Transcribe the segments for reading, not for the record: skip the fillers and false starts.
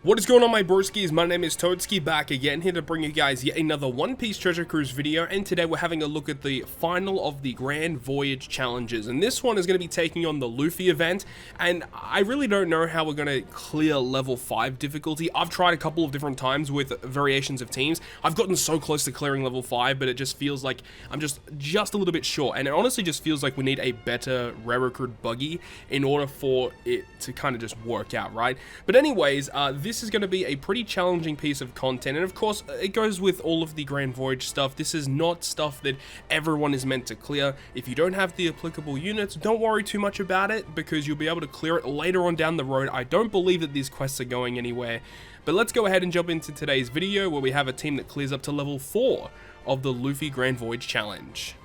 What is going on, my broskiis? My name is Toadskii, back again, here to bring you guys yet another One Piece Treasure Cruise video, and today we're having a look at the final of the Grand Voyage challenges, and this one is going to be taking on the Luffy event, and I really don't know how we're going to clear level 5 difficulty. I've tried a couple of different times with variations of teams. I've gotten so close to clearing level 5, but it just feels like I'm just a little bit short, and it honestly just feels like we need a better rare recruit buggy in order for it to kind of just work out, right? But anyways, this is going to be a pretty challenging piece of content, and of course it goes with all of the Grand Voyage stuff. This is not stuff that everyone is meant to clear. If you don't have the applicable units, don't worry too much about it, because you'll be able to clear it later on down the road. I don't believe that these quests are going anywhere, but let's go ahead and jump into today's video, where we have a team that clears up to level 4 of the Luffy Grand Voyage challenge.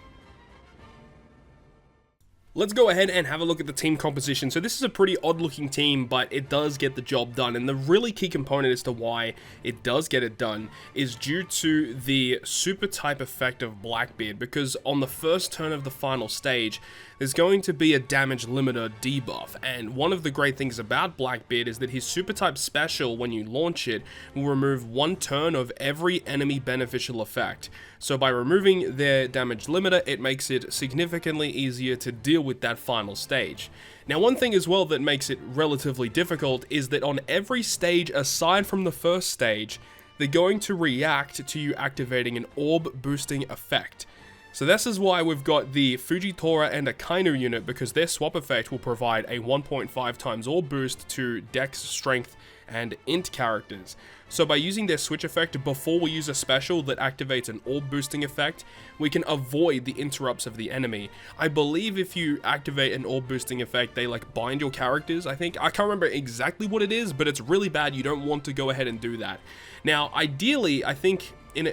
Let's go ahead and have a look at the team composition. So this is a pretty odd looking team, but it does get the job done. And the really key component as to why it does get it done is due to the super type effect of Blackbeard, because on the first turn of the final stage, there's going to be a damage limiter debuff. And one of the great things about Blackbeard is that his super type special, when you launch it, will remove 1 turn of every enemy beneficial effect. So by removing their damage limiter, it makes it significantly easier to deal with that final stage. Now, one thing as well that makes it relatively difficult is that on every stage aside from the first stage, they're going to react to you activating an orb boosting effect. So this is why we've got the Fujitora and Akainu unit, because their swap effect will provide a 1.5 times orb boost to Dex, Strength, and Int characters. So by using their switch effect before we use a special that activates an orb boosting effect, we can avoid the interrupts of the enemy. I believe if you activate an orb boosting effect, they like bind your characters, I think. I can't remember exactly what it is, but it's really bad. You don't want to go ahead and do that. Now, ideally, I think in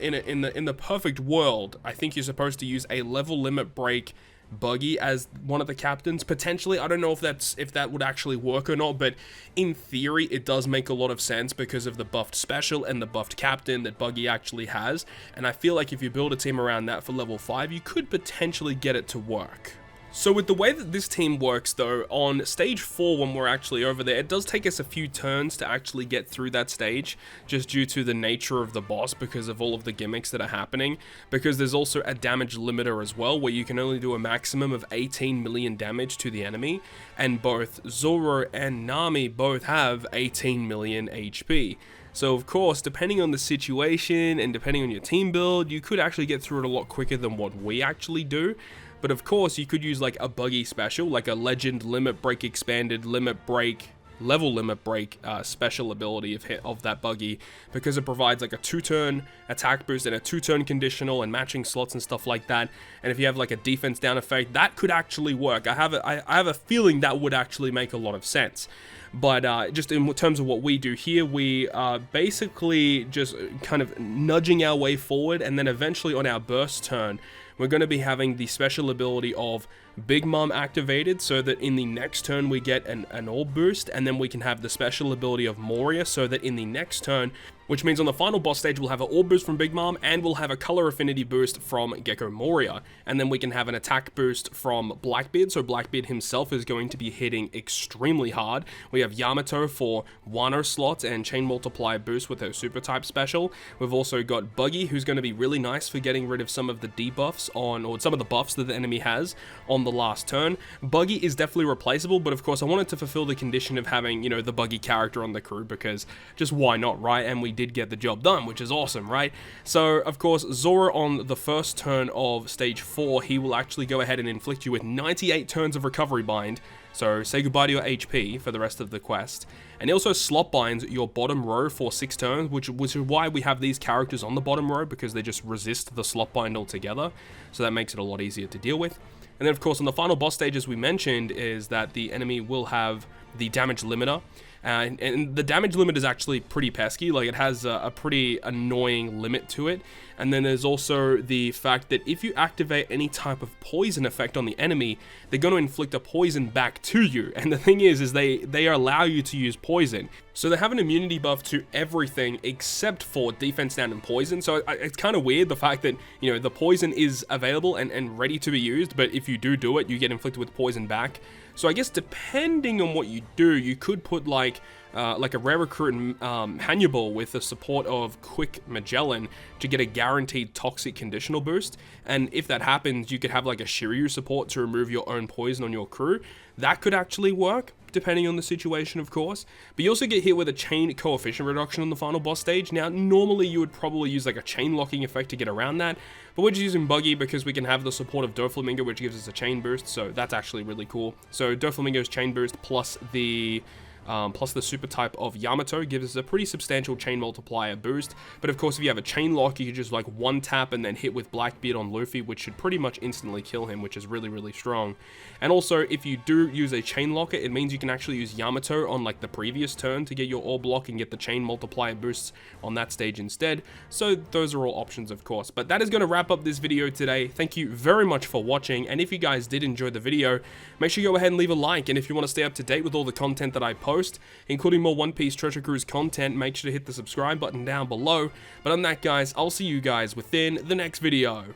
the perfect world, I think you're supposed to use a level limit break buggy as one of the captains, potentially. I don't know if that would actually work or not, but in theory it does make a lot of sense because of the buffed special and the buffed captain that buggy actually has, and I feel like if you build a team around that for level 5, you could potentially get it to work. So with the way that this team works though, on stage 4 when we're actually over there, it does take us a few turns to actually get through that stage, just due to the nature of the boss, because of all of the gimmicks that are happening, because there's also a damage limiter as well, where you can only do a maximum of 18 million damage to the enemy, and both Zoro and Nami both have 18 million HP. So of course, depending on the situation and depending on your team build, you could actually get through it a lot quicker than what we actually do. But of course, you could use like a buggy special, like a legend limit break expanded limit break, level limit break special ability of that buggy, because it provides like a 2-turn attack boost and a 2-turn conditional and matching slots and stuff like that. And if you have like a defense down effect, that could actually work. I have a feeling that would actually make a lot of sense. But just in terms of what we do here, we are basically just kind of nudging our way forward, and then eventually on our burst turn, we're going to be having the special ability of Big Mom activated, so that in the next turn we get an orb boost, and then we can have the special ability of Moria, so that in the next turn, which means on the final boss stage, we'll have an orb boost from Big Mom, and we'll have a color affinity boost from Gecko Moria, and then we can have an attack boost from Blackbeard, so Blackbeard himself is going to be hitting extremely hard. We have Yamato for Wano slots and Chain Multiplier boost with her super type special. We've also got Buggy, who's going to be really nice for getting rid of some of the debuffs or some of the buffs that the enemy has on the last turn. Buggy is definitely replaceable, but of course I wanted to fulfill the condition of having, you know, the Buggy character on the crew, because just why not, right? And we did get the job done, which is awesome, right? So of course, Zoro on the first turn of stage 4, he will actually go ahead and inflict you with 98 turns of recovery bind. So say goodbye to your HP for the rest of the quest. And he also slot binds your bottom row for 6 turns, which is why we have these characters on the bottom row, because they just resist the slot bind altogether. So that makes it a lot easier to deal with. And then of course on the final boss stage, as we mentioned, is that the enemy will have the damage limiter. And the damage limit is actually pretty pesky, like it has a pretty annoying limit to it. And then there's also the fact that if you activate any type of poison effect on the enemy, they're going to inflict a poison back to you. And the thing is they allow you to use poison. So they have an immunity buff to everything except for defense down and poison. So it's kind of weird, the fact that, you know, the poison is available and ready to be used, but if you do it, you get inflicted with poison back. So I guess depending on what you do, you could put like like a rare recruit Hannibal with the support of Quick Magellan to get a guaranteed toxic conditional boost. And if that happens, you could have like a Shiryu support to remove your own poison on your crew. That could actually work, depending on the situation, of course. But you also get hit with a chain coefficient reduction on the final boss stage. Now, normally you would probably use like a chain locking effect to get around that, but we're just using Buggy because we can have the support of Doflamingo, which gives us a chain boost, so that's actually really cool. So Doflamingo's chain boost plus the super type of Yamato gives us a pretty substantial chain multiplier boost. But of course, if you have a chain lock, you can just like one tap and then hit with Blackbeard on Luffy, which should pretty much instantly kill him, which is really, really strong. And also, if you do use a chain locker, it means you can actually use Yamato on like the previous turn to get your orb block and get the chain multiplier boosts on that stage instead. So those are all options, of course. But that is going to wrap up this video today. Thank you very much for watching. And if you guys did enjoy the video, make sure you go ahead and leave a like. And if you want to stay up to date with all the content that I post, including more One Piece Treasure Cruise content, make sure to hit the subscribe button down below. But on that, guys, I'll see you guys within the next video.